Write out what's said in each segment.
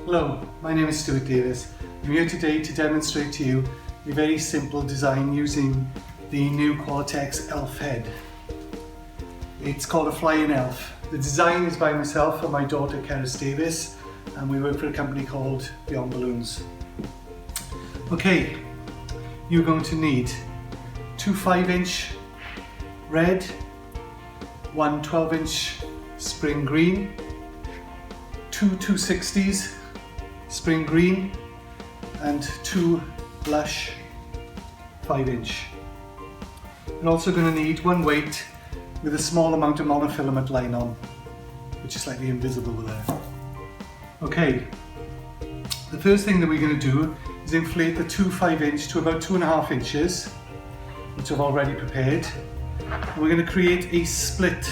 Hello, my name is Stuart Davies. I'm here today to demonstrate to you a very simple design using the new Qualatex elf head. It's called a flying elf. The design is by myself and my daughter Stuart Davies, and we work for a company called Beyond Balloons. Okay, you're going to need two 5-inch red, one 12-inch spring green, two 260s spring green, and two blush 5-inch. You're also going to need one weight with a small amount of monofilament line on, which is slightly invisible there. Okay, the first thing that we're going to do is inflate the two 5-inch to about 2.5 inches, which I've already prepared. And we're going to create a split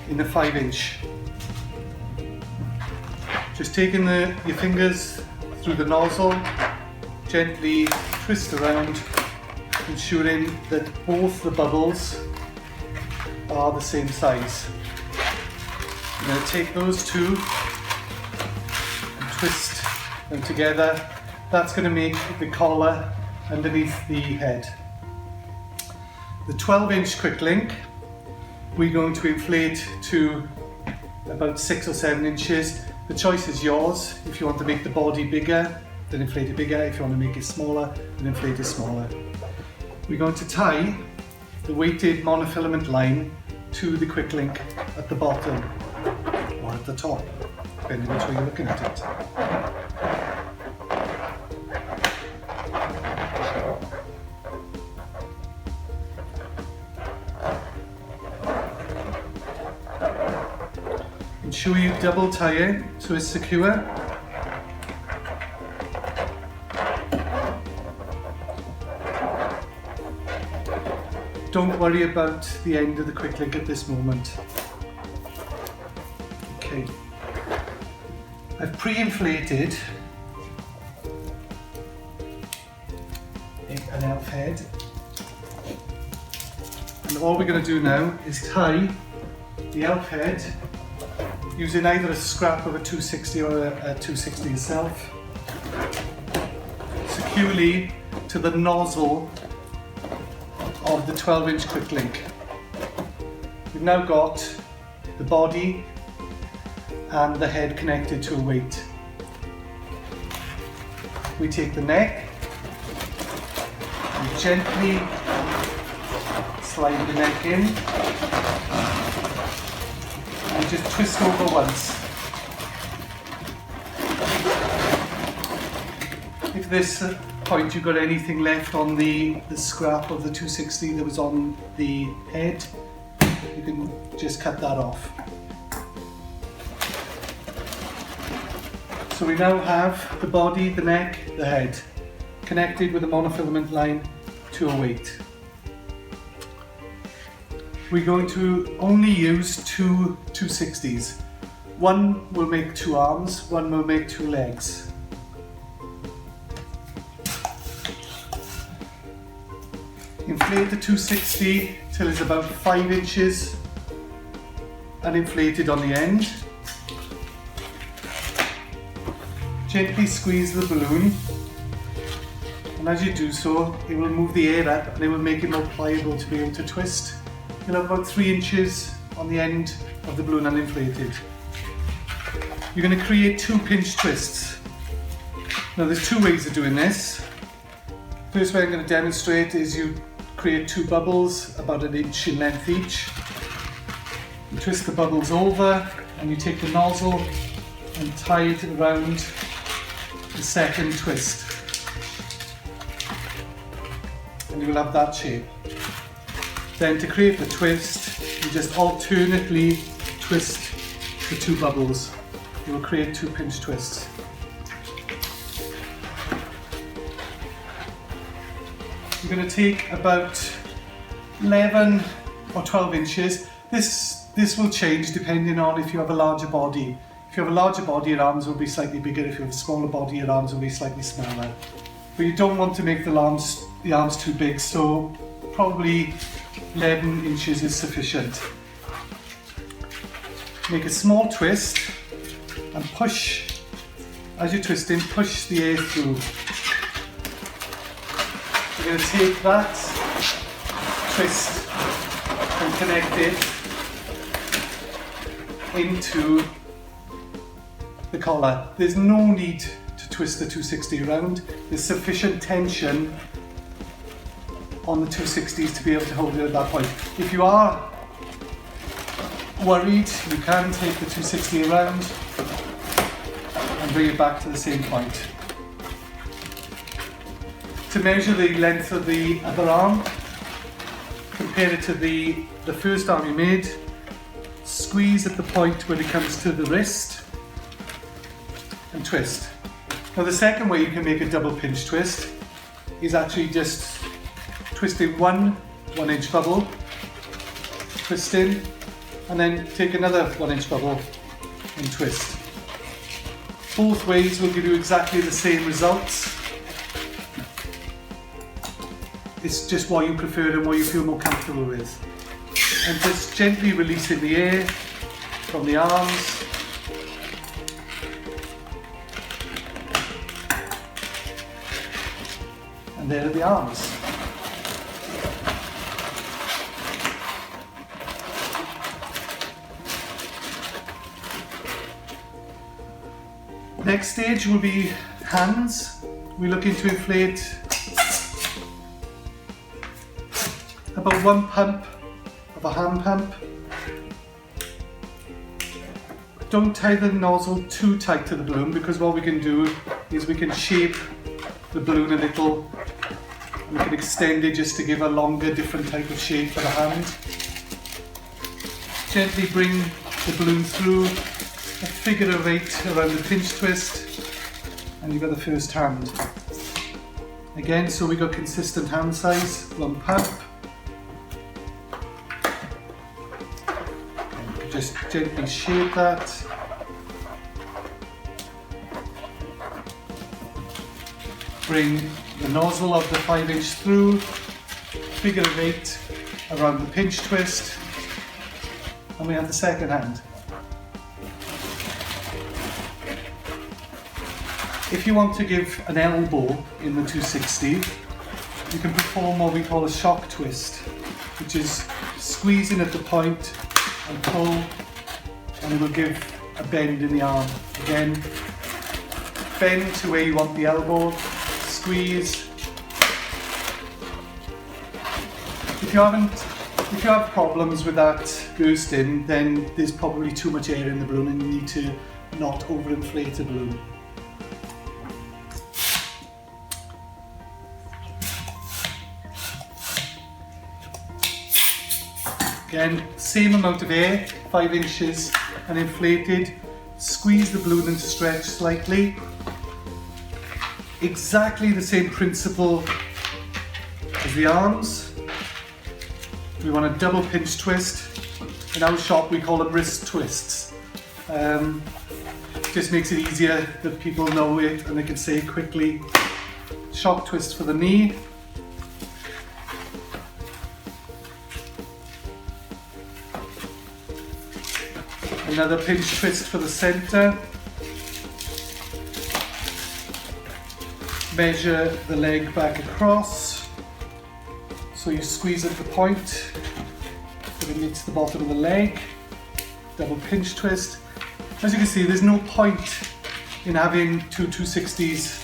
in the 5-inch. Just taking your fingers through the nozzle, gently twist around, ensuring that both the bubbles are the same size. I'm going to take those two and twist them together. That's going to make the collar underneath the head. The 12-inch quick link we're going to inflate to about 6 or 7 inches. The choice is yours. If you want to make the body bigger, then inflate it bigger. If you want to make it smaller, then inflate it smaller. We're going to tie the weighted monofilament line to the quick link at the bottom or at the top, depending on which way you're looking at it. Ensure you double tie it so it's secure. Don't worry about the end of the quick link at this moment. Okay, I've pre-inflated an elf head, and all we're going to do now is tie the elf head using either a scrap of a 260 or a 260 itself securely to the nozzle of the 12-inch quick link. We've now got the body and the head connected to a weight. We take the neck and gently slide the neck in and just twist over once. If this point you've got anything left on the scrap of the 260 that was on the head, you can just cut that off. So we now have the body, the neck, the head connected with a monofilament line to a weight. We're going to only use two 260s. One will make 2 arms, one will make 2 legs. Inflate the 260 till it's about 5 inches and inflated on the end. Gently squeeze the balloon, and as you do so, it will move the air up and it will make it more pliable to be able to twist. You'll have about 3 inches on the end of the balloon uninflated. You're going to create 2 pinch twists. Now there's 2 ways of doing this. First way I'm going to demonstrate is you create 2 bubbles about 1 inch in length each. You twist the bubbles over and you take the nozzle and tie it around the second twist. And you will have that shape. Then to create the twist, you just alternately twist the 2 bubbles. You will create 2 pinch twists. You're going to take about 11 or 12 inches. This will change depending on if you have a larger body. If you have a larger body, your arms will be slightly bigger. If you have a smaller body, your arms will be slightly smaller. But you don't want to make the arms too big, so probably 11 inches is sufficient. Make a small twist and push, as you're twisting, push the air through. You're going to take that twist and connect it into the collar. There's no need to twist the 260 around. There's sufficient tension on the 260s to be able to hold it at that point. If you are worried, you can take the 260 around and bring it back to the same point. To measure the length of the other arm, compare it to the first arm you made, squeeze at the point when it comes to the wrist and twist. Now the second way you can make a double pinch twist is actually just twisting one 1-inch bubble, twist in, and then take another 1-inch bubble and twist. Both ways will give you exactly the same results. It's just what you prefer and what you feel more comfortable with. And just gently releasing the air from the arms. And there are the arms. Next stage will be hands. We're looking to inflate about 1 pump of a hand pump. Don't tie the nozzle too tight to the balloon, because what we can do is we can shape the balloon a little. We can extend it just to give a longer, different type of shape for the hand. Gently bring the balloon through a figure of 8 around the pinch twist, and you've got the first hand. Again, so we got consistent hand size, 1 pump. And just gently shape that. Bring the nozzle of the 5-inch through, figure of 8 around the pinch twist, and we have the second hand. If you want to give an elbow in the 260, you can perform what we call a shock twist, which is squeezing at the point and pull, and it will give a bend in the arm. Again, bend to where you want the elbow, squeeze. If you have problems with that bursting, then there's probably too much air in the balloon and you need to not overinflate the balloon. Again, same amount of air, 5 inches and inflated. Squeeze the balloon into stretch slightly. Exactly the same principle as the arms. We want a double pinch twist. In our shop we call them wrist twists. Just makes it easier that people know it and they can say it quickly. Shock twist for the knee. Another pinch twist for the center. Measure the leg back across. So you squeeze at the point, put it into the bottom of the leg. Double pinch twist. As you can see, there's no point in having two 260s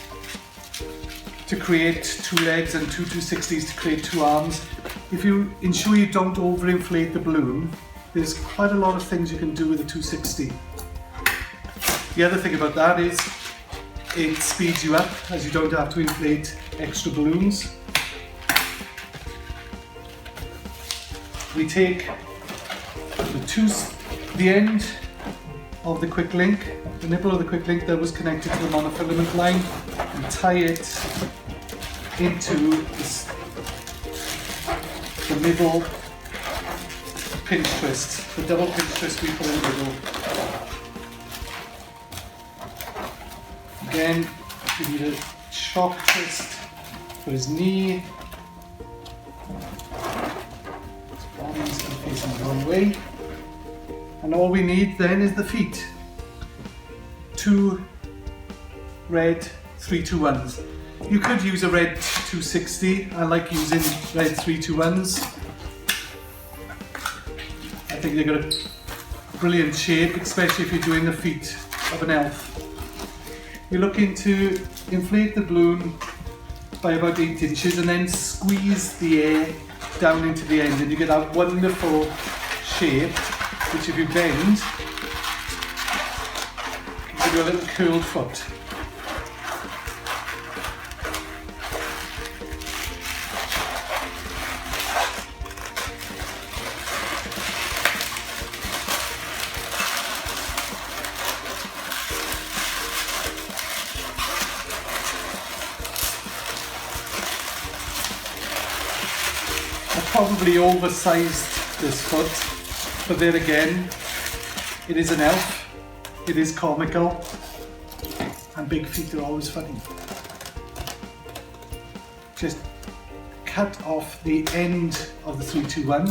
to create 2 legs and 2 260s to create 2 arms. If you ensure you don't overinflate the balloon, there's quite a lot of things you can do with a 260. The other thing about that is it speeds you up, as you don't have to inflate extra balloons. We take the end of the quick link, the nipple of the quick link that was connected to the monofilament line, and tie it into the middle pinch twist, the double pinch twist we put in the middle. Again, we need a shock twist for his knee. His body's facing the wrong way. And all we need then is the feet. two red 321s. You could use a red 260. I like using red 321s. I think they've got a brilliant shape, especially if you're doing the feet of an elf. You're looking to inflate the balloon by about 8 inches and then squeeze the air down into the end, and you get that wonderful shape, which if you bend, can give you a little curled foot. Probably oversized this foot, but then again, it is an elf, it is comical, and big feet are always funny. Just cut off the end of the 321,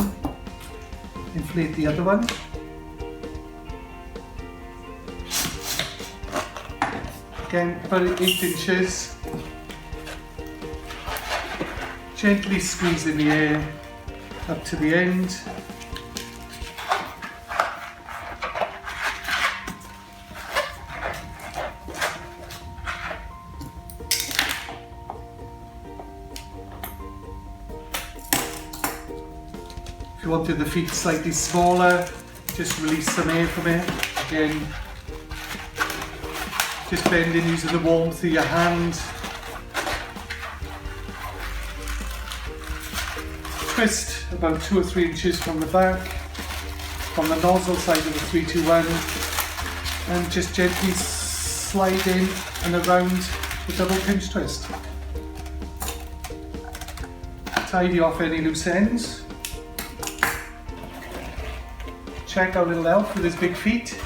inflate the other one, again about 8 inches, gently squeeze in the air up to the end. If you wanted the feet slightly smaller, just release some air from it. Again, just bend in using the warmth of your hand. Twist about 2 or 3 inches from the back, from the nozzle side of the 321, and just gently slide in and around the double pinch twist. Tidy off any loose ends. Check our little elf with his big feet,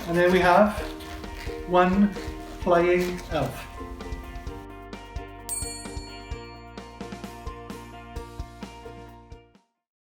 and there we have one flying elf.